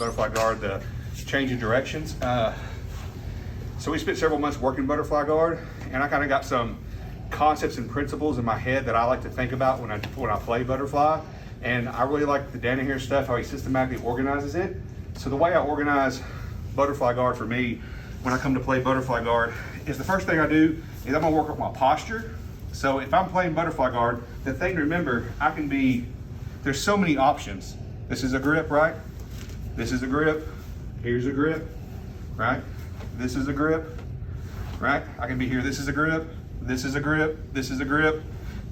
butterfly guard, the change of directions. So we spent several months working butterfly guard, and I kind of got some concepts and principles in my head that I like to think about when I play butterfly. And I really like the Danaher stuff, how he systematically organizes it. So the way I organize butterfly guard for me when I come to play butterfly guard is the first thing I do is I'm gonna work up my posture. So if I'm playing butterfly guard, the thing to remember, there's so many options. This is a grip, right? This is a grip, here's a grip, right? This is a grip, right? I can be here, this is a grip, this is a grip, this is a grip,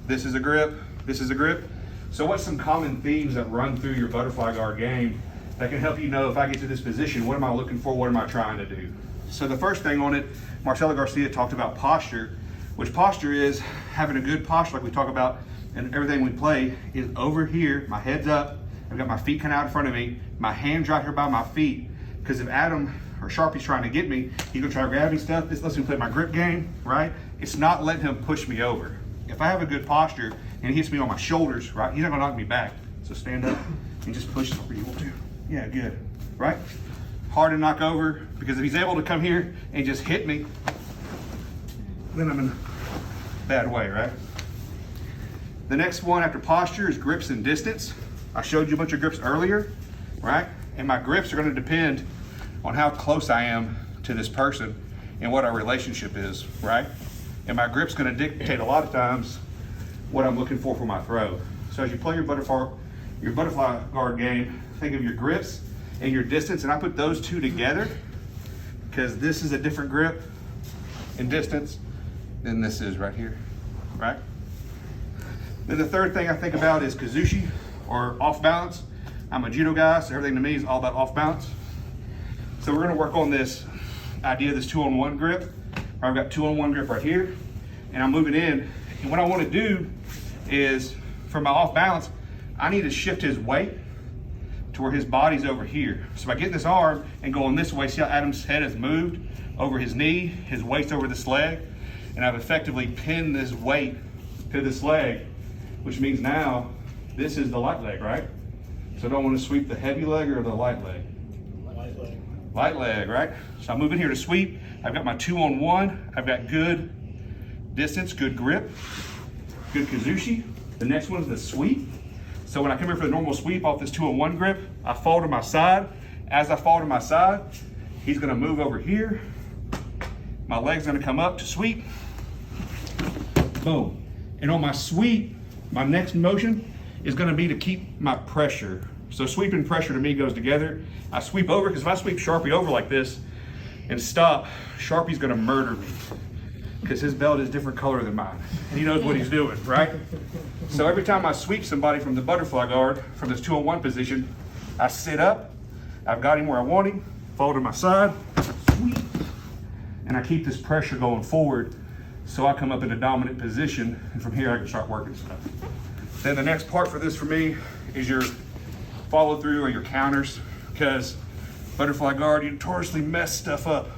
this is a grip, this is a grip. So what's some common themes that run through your butterfly guard game that can help you know if I get to this position, what am I looking for, what am I trying to do? So the first thing on it, Marcelo Garcia talked about posture, which posture is having a good posture like we talk about in everything we play is over here, my head's up, I've got my feet kind of out in front of me, my hands right here by my feet, because if Adam or Sharpie's trying to get me, he's gonna try to grab me stuff. This lets me play my grip game, right? It's not letting him push me over. If I have a good posture and he hits me on my shoulders, right, he's not gonna knock me back. So stand up and just push where you want to. Yeah, good, right? Hard to knock over, because if he's able to come here and just hit me, then I'm in a bad way, right? The next one after posture is grips and distance. I showed you a bunch of grips earlier, right? And my grips are gonna depend on how close I am to this person and what our relationship is, right? And my grip's gonna dictate a lot of times what I'm looking for my throw. So as you play your butterfly guard game, think of your grips and your distance, and I put those two together because this is a different grip and distance than this is right here, right? Then the third thing I think about is kazushi, or off balance. I'm a judo guy, so everything to me is all about off balance. So we're gonna work on this idea of this 2-on-1 grip. I've got 2-on-1 grip right here, and I'm moving in. And what I wanna do is, for my off balance, I need to shift his weight to where his body's over here. So by getting this arm and going this way, see how Adam's head has moved over his knee, his weight's over this leg, and I've effectively pinned this weight to this leg, which means now this is the light leg, right? So I don't want to sweep the heavy leg or the light leg. Light leg. Light leg, right? So I'm moving here to sweep. I've got my 2-on-1. I've got good distance, good grip, good kazushi. The next one is the sweep. So when I come here for the normal sweep off this 2-on-1 grip, I fall to my side. As I fall to my side, he's gonna move over here. My leg's gonna come up to sweep. Boom. And on my sweep, my next motion is gonna be to keep my pressure. So sweep and pressure to me goes together. I sweep over, because if I sweep Sharpie over like this and stop, Sharpie's gonna murder me, because his belt is different color than mine. And he knows what he's doing, right? So every time I sweep somebody from the butterfly guard, from this 2-on-1 position, I sit up, I've got him where I want him, fall to my side, sweep, and I keep this pressure going forward, so I come up in a dominant position, and from here I can start working stuff. Then the next part for this for me is your follow through or your counters, because butterfly guard, you notoriously mess stuff up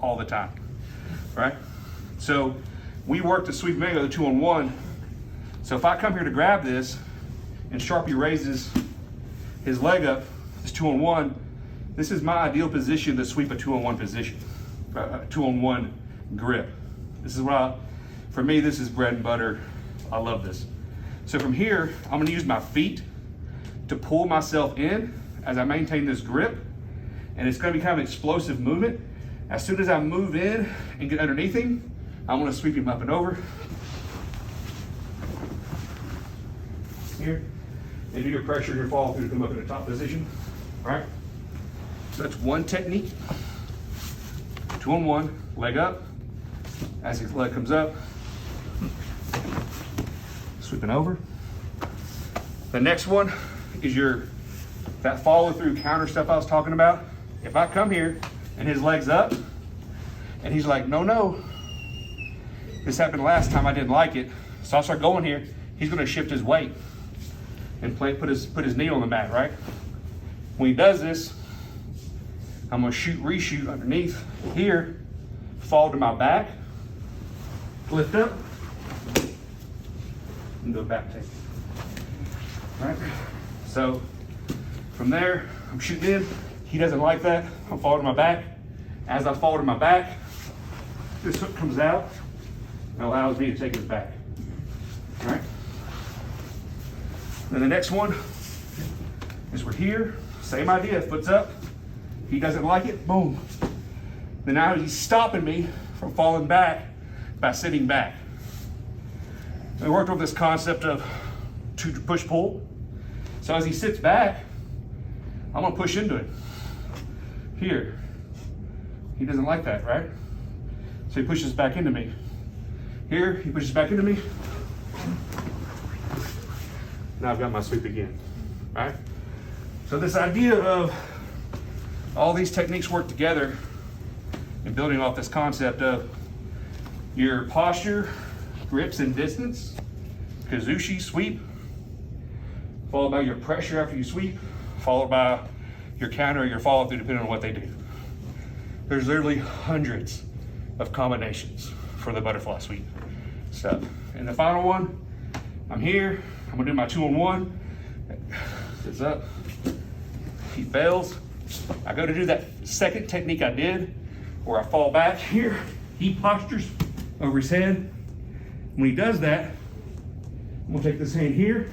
all the time, right? So we work the sweep mango, the 2-on-1. So if I come here to grab this and Sharpie raises his leg up, this 2-on-1, this is my ideal position to sweep a 2-on-1 position, a 2-on-1 grip. This is for me, this is bread and butter. I love this. So from here, I'm gonna use my feet to pull myself in as I maintain this grip, and it's gonna be kind of an explosive movement. As soon as I move in and get underneath him, I'm gonna sweep him up and over. Here, and do your pressure, your follow through to come up in the top position, all right? So that's one technique. 2-on-1, leg up. As his leg comes up, sweeping over. The next one is that follow through counter stuff I was talking about. If I come here and his leg's up and he's like, no, this happened last time, I didn't like it. So I'll start going here. He's gonna shift his weight and put his knee on the mat, right? When he does this, I'm gonna reshoot underneath here, fall to my back, lift up, and do a back take. Right? So from there, I'm shooting in, He doesn't like that. I'm falling to my back. As I fall to my back, this hook comes out and allows me to take his back. All right? Then the next one is we're here. Same idea, foot's up. He doesn't like it, boom. Then now he's stopping me from falling back by sitting back. We worked with this concept of push-pull. So as he sits back, I'm gonna push into it. Here. He doesn't like that, right? So he pushes back into me. Here, he pushes back into me. Now I've got my sweep again, right? So this idea of all these techniques work together and building off this concept of your posture, grips and distance, kazushi sweep, followed by your pressure after you sweep, followed by your counter or your follow through depending on what they do. There's literally hundreds of combinations for the butterfly sweep stuff. And the final one, I'm here, I'm gonna do my 2-on-1. Sits up, he fails. I go to do that second technique I did, where I fall back here, he postures over his head. When he does that, I'm gonna take this hand here,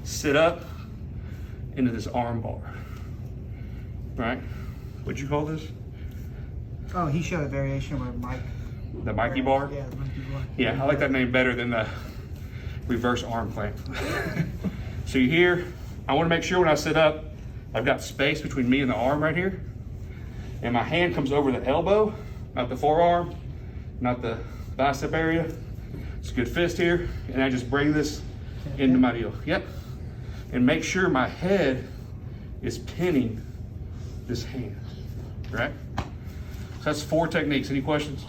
sit up into this arm bar, right? What'd you call this? Oh, he showed a variation with Mike. The Mikey bar? Yeah, the Mikey bar. Yeah, I like that name better than the reverse arm clamp. So you're here, I wanna make sure when I sit up, I've got space between me and the arm right here. And my hand comes over the elbow, not the forearm, not the bicep area. It's a good fist here. And I just bring this into my deal. Yep. And make sure my head is pinning this hand, right? So that's 4 techniques. Any questions?